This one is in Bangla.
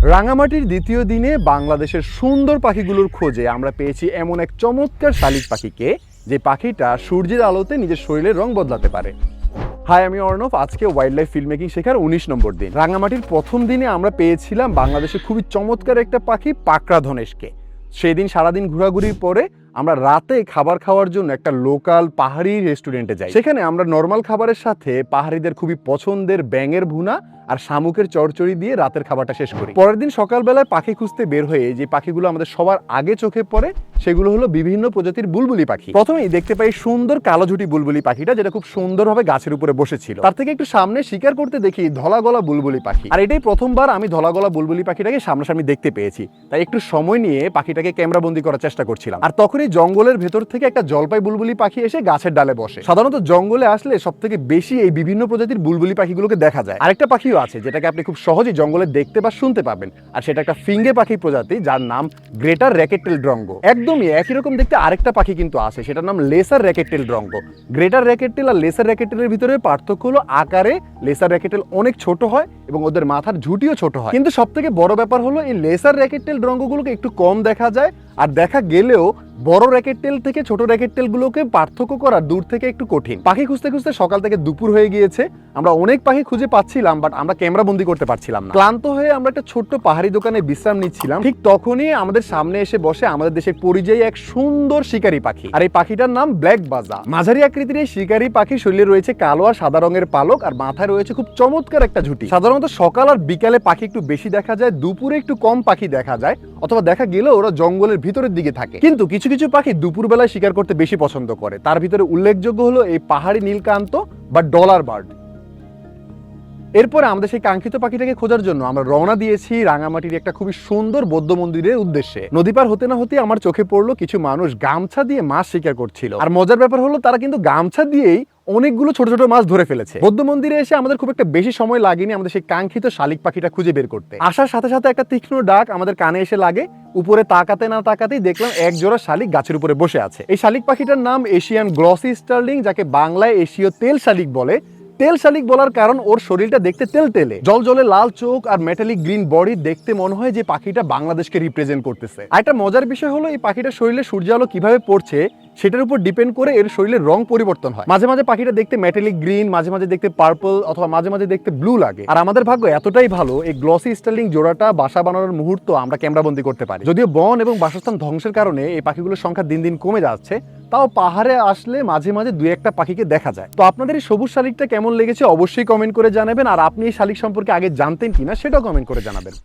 রাঙামাটির দ্বিতীয় দিনে বাংলাদেশের সুন্দর পাখিগুলোর খোঁজে আমরা পেয়েছি এমন এক চমৎকার শালিক পাখিকে, যে পাখিটা সূর্যের আলোতে নিজের শরীরের রং বদলাতে পারে। হাই, আমি অর্ণব। আজকে ওয়াইল্ড লাইফ ফিল্ম মেকিং শেখার 19 নম্বর দিন। রাঙামাটির প্রথম দিনে আমরা পেয়েছিলাম বাংলাদেশের খুবই চমৎকার একটা পাখি পাকড়া ধনেশকে। সেই দিন সারাদিন ঘোরাঘুরির পরে আমরা রাতে খাবার খাওয়ার জন্য একটা লোকাল পাহাড়ি রেস্টুরেন্টে যাই। সেখানে আমরা নর্মাল খাবারের সাথে পাহাড়িদের খুবই পছন্দের ব্যাঙের ভুনা আর শামুকের চচ্চড়ি দিয়ে রাতের খাবারটা শেষ করি। পরের দিন সকালবেলায় পাখি খুঁজতে বের হয়ে যে পাখিগুলো আমাদের সবার আগে চোখে পড়ে সেগুলো হলো বিভিন্ন প্রজাতির বুলবুলি পাখি। প্রথমেই দেখতে পাই সুন্দর কালোঝুটি বুলবুলি পাখিটা, যেটা খুব সুন্দরভাবে গাছের উপরে বসেছিল। তার থেকে একটু সামনে শিকার করতে দেখি ধলা গলা বুলবুলি পাখি। আর এটাই প্রথমবার আমি ধলা গলা বুলবুলি পাখিটাকে সামনাসামনি দেখতে পেয়েছি, তাই একটু সময় নিয়ে পাখিটাকে ক্যামেরা বন্দি করার চেষ্টা করছিলাম। আর তখনই জঙ্গলের ভেতর থেকে একটা জলপাই বুলবুলি পাখি এসে গাছের ডালে বসে। সাধারণত জঙ্গলে আসলে সব থেকে বেশি এই বিভিন্ন প্রজাতির বুলবুলি পাখিগুলোকে দেখা যায়। আরেকটা পাখিও আছে যেটাকে আপনি খুব সহজেই জঙ্গলে দেখতে বা শুনতে পাবেন, আর সেটা একটা ফিঙ্গে পাখি প্রজাতি, যার নাম গ্রেটার র্যাকেটটেল ড্রঙ্গো। একদমই একই রকম দেখতে আরেকটা পাখি কিন্তু আছে, সেটার নাম লেসার র্যাকেটটেল ড্রঙ্গো। গ্রেটার র্যাকেটটেল আর লেসার র্যাকেটটেলের ভিতরে পার্থক্য হলো আকারে লেসার র্যাকেটটেল অনেক ছোট হয় এবং ওদের মাথার ঝুঁটিও ছোট হয়। কিন্তু সব থেকে বড় ব্যাপার হলো এই লেসার র্যাকেটটেল ড্রঙ্গোগুলোকে একটু কম দেখা যায়, আর দেখা গেলেও বড় র্যাকেটটেল থেকে ছোট র্যাকেটটেল গুলোকে পার্থক্য করা দূর থেকে একটু কঠিন। পাখি খুঁজতে খুঁজতে সকাল থেকে দুপুর হয়ে গিয়েছে। আমরা অনেক পাখি খুঁজে পাচ্ছিলাম, বাট আমরা ক্যামেরা বন্দি করতে পারছিলাম না। ক্লান্ত হয়ে আমরা একটা ছোট্ট পাহাড়ি দোকানে বিশ্রাম নিচ্ছিলাম। ঠিক তখনই আমাদের সামনে এসে বসে আমাদের দেশের পরিযায়ী এক সুন্দর শিকারী পাখি, আর এই পাখিটার নাম ব্ল্যাক বাজা। মাঝারি আকৃতির এই শিকারী পাখির শরীরে রয়েছে কালো আর সাদা রঙের পালক, আর মাথায় রয়েছে খুব চমৎকার একটা ঝুঁটি। সাধারণত সকাল আর বিকালে পাখি একটু বেশি দেখা যায়, দুপুরে একটু কম পাখি দেখা যায়, অথবা দেখা গেলেও ওরা জঙ্গলের ভিতরের দিকে থাকে। কিন্তু কিছু কিছু পাখি দুপুর বেলায় শিকার করতে বেশি পছন্দ করে। তার ভিতরে উল্লেখযোগ্য হলো এই পাহাড়ি নীলকান্ত বা ডলার বার্ড। এরপরে আমাদের সেই কাঙ্ক্ষিত পাখিটাকে খোঁজার জন্য আমরা রওনা দিয়েছি রাঙামাটির একটা খুবই সুন্দর বৌদ্ধ মন্দিরের উদ্দেশ্যে। নদী পার হতে না হতে আমার চোখে পড়লো কিছু মানুষ গামছা দিয়ে মাছ শিকার করছিল। আর মজার ব্যাপার হলো তারা কিন্তু গামছা দিয়েই অনেকগুলো ছোট ছোট মাছ ধরে ফেলেছে। বৌদ্ধ মন্দিরে এসে আমাদের খুব একটা বেশি সময় লাগেনি আমাদের সেই কাঙ্ক্ষিত শালিক পাখিটা খুঁজে বের করতে। আসার সাথে সাথে একটা তীক্ষ্ণ ডাক আমাদের কানে এসে লাগে। উপরে তাকাতে না তাকাতেই দেখলাম এক জোড়া শালিক গাছের উপরে বসে আছে। এই শালিক পাখিটার নাম এশিয়ান গ্লসি স্টার্লিং, যাকে বাংলায় এশীয় তেল শালিক বলে। তেল শালিক বলার কারণ ওর শরীরটা দেখতে তেলতেলে, জলজলে লাল চোখ আর মেটালিক গ্রিন বডি। দেখতে মনে হয় যে পাখিটা বাংলাদেশকে রিপ্রেজেন্ট করতেছে। আর একটা মজার বিষয় হলো এই পাখিটার শরীরে সূর্যালো কিভাবে পড়ছে সেটার উপর ডিপেন্ড করে এর শরীরের রং পরিবর্তন হয়। মাঝে মাঝে পাখিটা দেখতে মেটালিক গ্রিন, মাঝে মাঝে দেখতে পার্পল, অথবা মাঝে মাঝে দেখতে ব্লু লাগে। আর আমাদের ভাগ্য এতটাই ভালো এই গ্লসি স্টার্লিং জোড়াটা বাসা বানানোর মুহূর্ত আমরা ক্যামেরা বন্দি করতে পারি। যদিও বন এবং বাসস্থান ধ্বংসের কারণে এই পাখিগুলোর সংখ্যা দিন দিন কমে যাচ্ছে, তাও পাহাড়ে আসলে মাঝে মাঝে দুই একটা পাখিকে দেখা যায়। তো আপনাদের এই সবুজ শালিকটা কেমন লেগেছে অবশ্যই কমেন্ট করে জানাবেন, আর আপনি এই শালিক সম্পর্কে আগে জানতেন কিনা সেটাও কমেন্ট করে জানাবেন।